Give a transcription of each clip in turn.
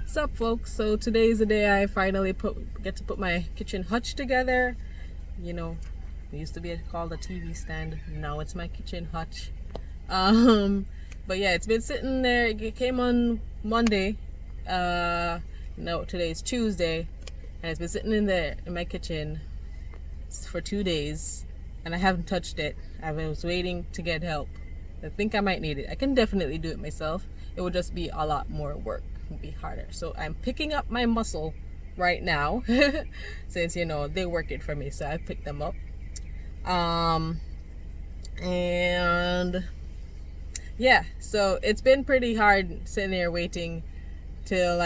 What's up, folks? So today is the day I finally get to put my kitchen hutch together. You know, it used to be called a TV stand. Now it's my kitchen hutch. But yeah, it's been sitting there. It came on Monday. No, today's Tuesday, and it's been sitting in there in my kitchen for 2 days, and I haven't touched it. I was waiting to get help. I think I might need it. I can definitely do it myself. It would just be a lot more work. It would be harder. So I'm picking up my muscle right now since they work it for me. So I picked them up. And yeah, so it's been pretty hard sitting there waiting till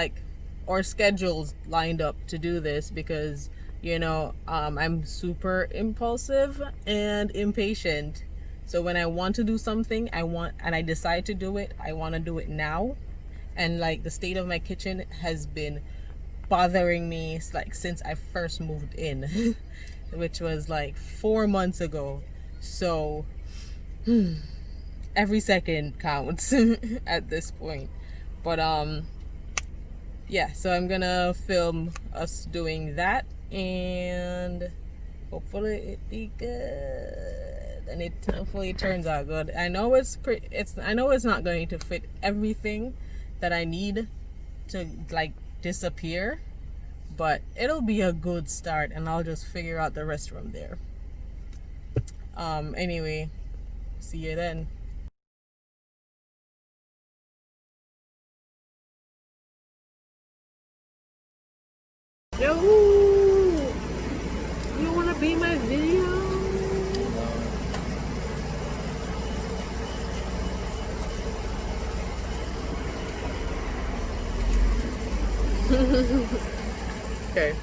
our schedules lined up to do this because I'm super impulsive and impatient. So when I want to do something, I decide to do it, I want to do it now. And the state of my kitchen has been bothering me since I first moved in, which was 4 months ago. So every second counts at this point. But yeah, so I'm gonna film us doing that, and hopefully it be good, and hopefully it turns out good. I know it's not going to fit everything that I need to disappear, but it'll be a good start, and I'll just figure out the rest from there. Anyway, see you then. Yo, you wanna be my video? Okay.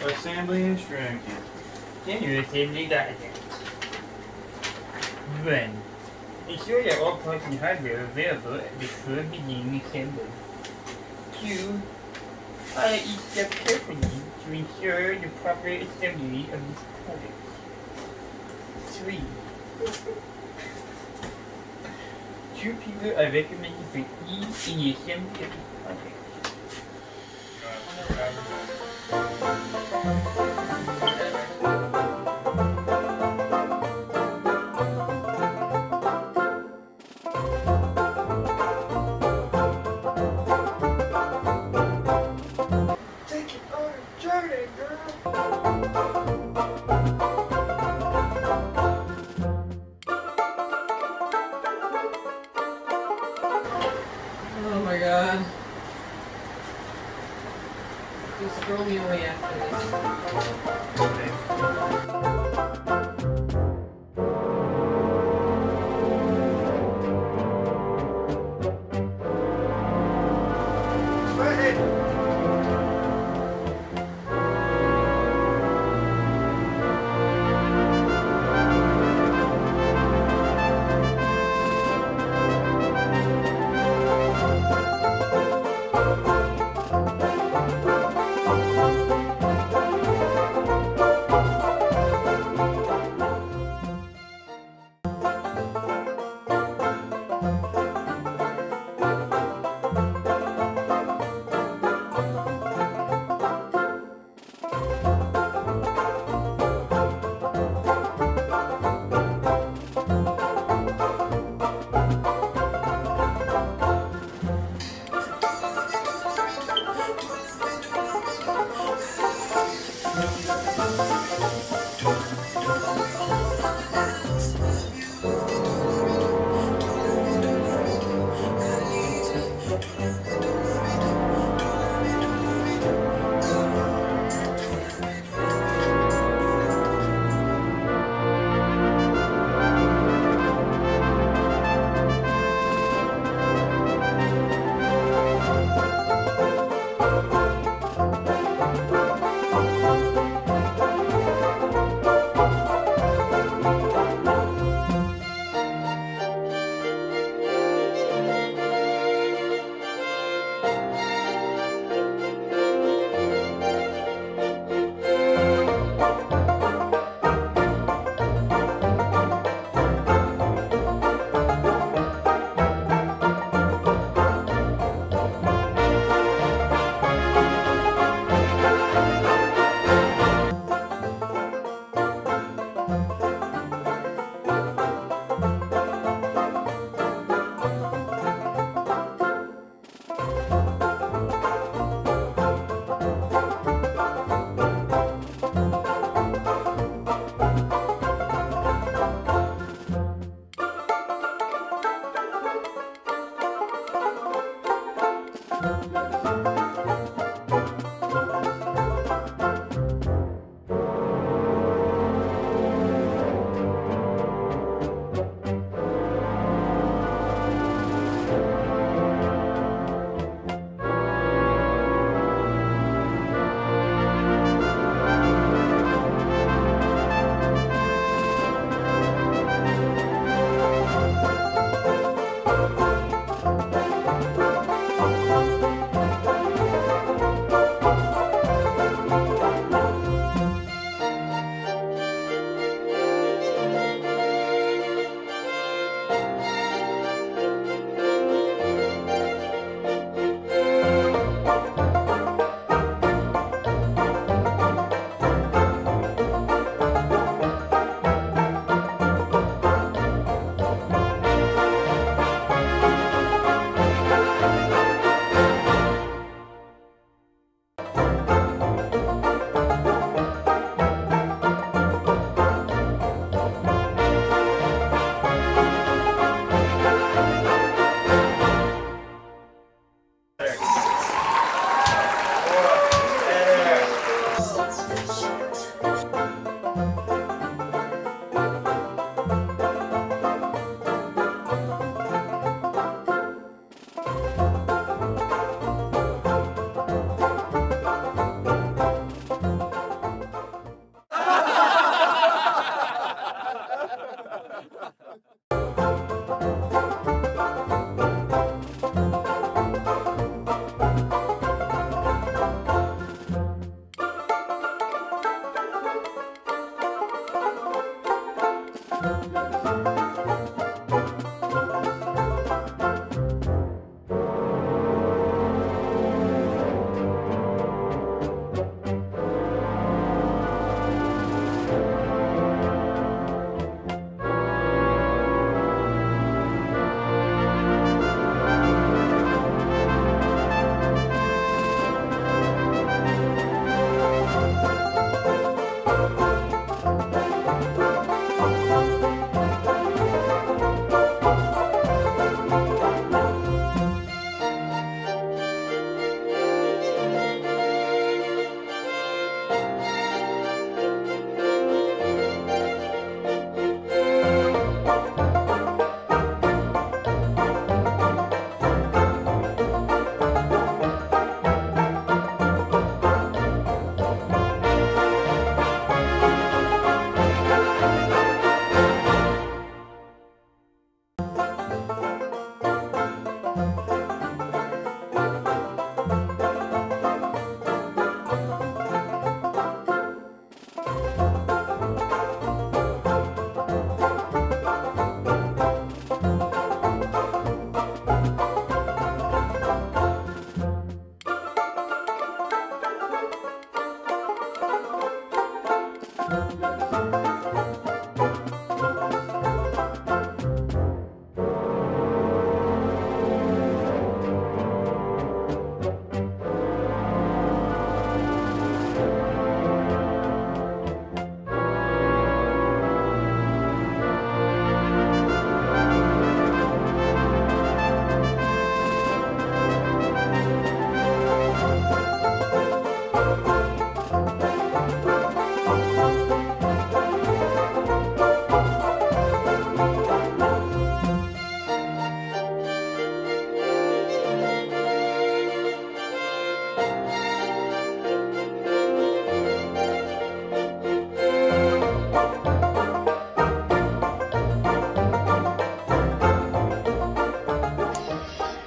Assembly instructions. Can you assembly diagram? 1. Ensure that all parts and hardware are available before beginning assembly. 2. Follow each step carefully to ensure the proper assembly of these products. 3. 2 people are recommended for each in the assembly of this project. Take it on a journey, girl. Oh my god. Just throw me away after this.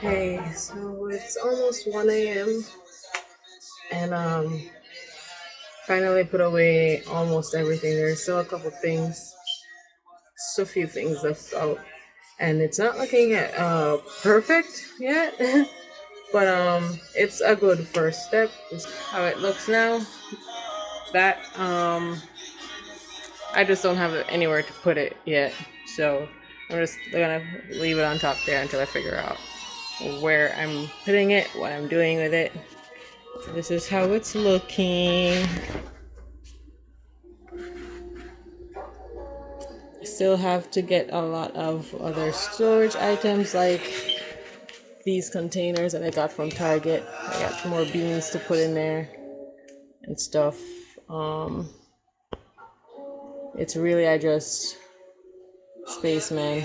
Hey, so it's almost 1 a.m. and finally put away almost everything. There's still a couple things, so few things left out, and it's not looking at perfect yet, but it's a good first step. It's how it looks now. That I just don't have anywhere to put it yet, so I'm just gonna leave it on top there until I figure out where I'm putting it, what I'm doing with it. So this is how it's looking. Still have to get a lot of other storage items like these containers that I got from Target. I got more beans to put in there and stuff. It's really I just spaceman.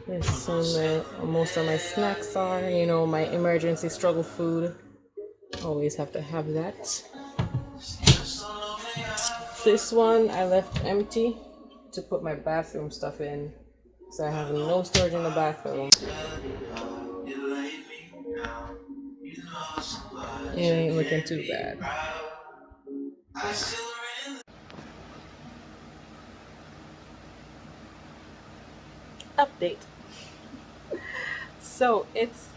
This is where most of my snacks are. You know, my emergency struggle food. Always have to have that. This one I left empty to put my bathroom stuff in, so I have no storage in the bathroom. It ain't looking too bad. Update. So it's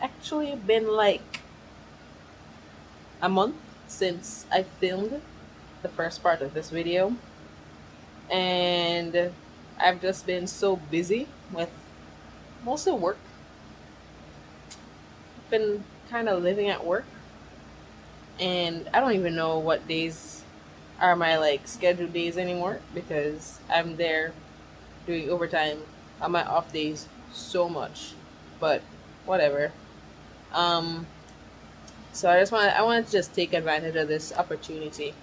actually been like a month since I filmed the first part of this video, and I've just been so busy with mostly work. Been kind of living at work, and I don't even know what days are my like scheduled days anymore because I'm there doing overtime on my off days so much, but whatever. So I wanted to just take advantage of this opportunity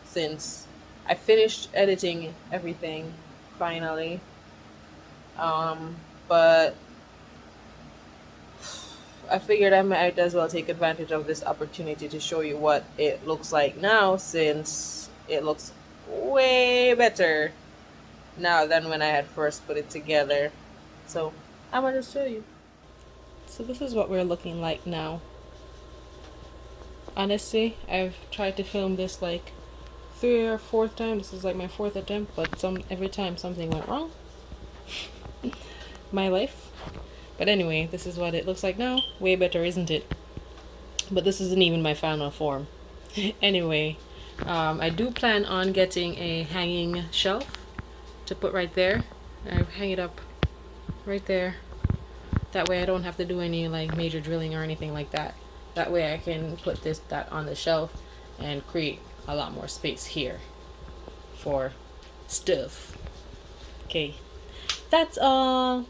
since I finished editing everything finally. But I figured I might as well take advantage of this opportunity to show you what it looks like now, since it looks way better now than when I had first put it together. So I'm gonna just show you. So this is what we're looking like now. Honestly, I've tried to film this like 3rd or 4th time. This is like my 4th attempt, but every time something went wrong. My life. But anyway, this is what it looks like now. Way better, isn't it? But this isn't even my final form. Anyway, I do plan on getting a hanging shelf to put right there. I hang it up right there. That way I don't have to do any like major drilling or anything like that. That way I can put that on the shelf and create a lot more space here for stuff. Okay, that's all.